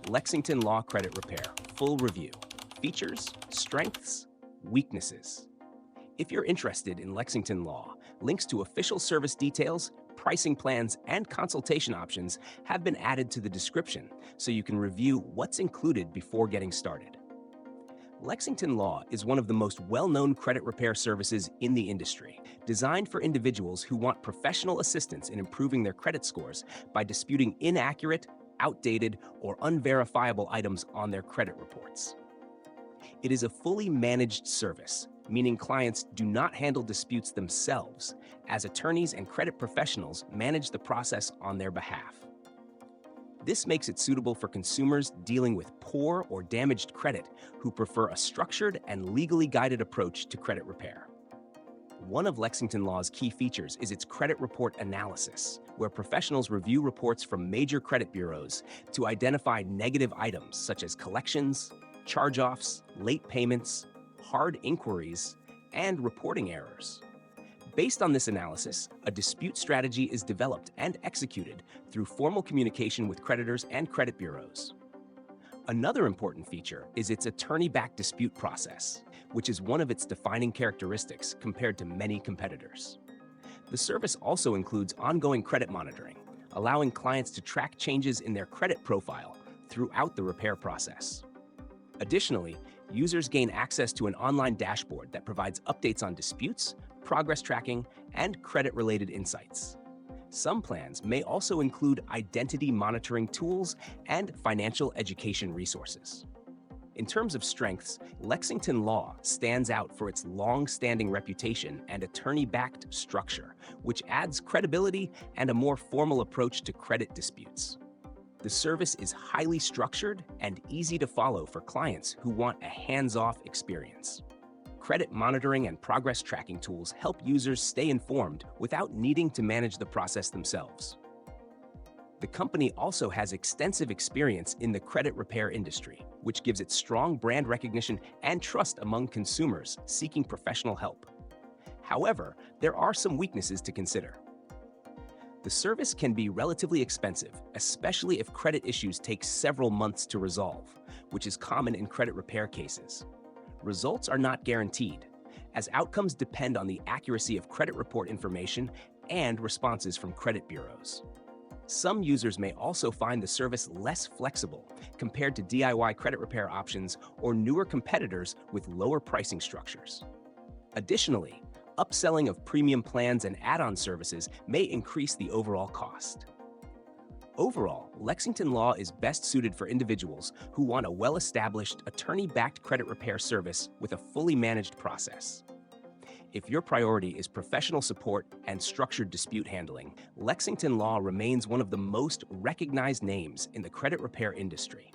Lexington Law Credit Repair, full review. Features, strengths, weaknesses. If you're interested in Lexington Law, links to official service details, pricing plans, and consultation options have been added to the description so you can review what's included before getting started. Lexington Law is one of the most well-known credit repair services in the industry, designed for individuals who want professional assistance in improving their credit scores by disputing inaccurate, outdated, or unverifiable items on their credit reports. It is a fully managed service, meaning clients do not handle disputes themselves, as attorneys and credit professionals manage the process on their behalf. This makes it suitable for consumers dealing with poor or damaged credit who prefer a structured and legally guided approach to credit repair. One of Lexington Law's key features is its credit report analysis, where professionals review reports from major credit bureaus to identify negative items such as collections, charge-offs, late payments, hard inquiries, and reporting errors. Based on this analysis, a dispute strategy is developed and executed through formal communication with creditors and credit bureaus. Another important feature is its attorney-backed dispute process, which is one of its defining characteristics compared to many competitors. The service also includes ongoing credit monitoring, allowing clients to track changes in their credit profile throughout the repair process. Additionally, users gain access to an online dashboard that provides updates on disputes, progress tracking, and credit-related insights. Some plans may also include identity monitoring tools and financial education resources. In terms of strengths, Lexington Law stands out for its long-standing reputation and attorney-backed structure, which adds credibility and a more formal approach to credit disputes. The service is highly structured and easy to follow for clients who want a hands-off experience. Credit monitoring and progress tracking tools help users stay informed without needing to manage the process themselves. The company also has extensive experience in the credit repair industry, which gives it strong brand recognition and trust among consumers seeking professional help. However, there are some weaknesses to consider. The service can be relatively expensive, especially if credit issues take several months to resolve, which is common in credit repair cases. Results are not guaranteed, as outcomes depend on the accuracy of credit report information and responses from credit bureaus. Some users may also find the service less flexible compared to DIY credit repair options or newer competitors with lower pricing structures. Additionally, upselling of premium plans and add-on services may increase the overall cost. Overall, Lexington Law is best suited for individuals who want a well-established, attorney-backed credit repair service with a fully managed process. If your priority is professional support and structured dispute handling, Lexington Law remains one of the most recognized names in the credit repair industry.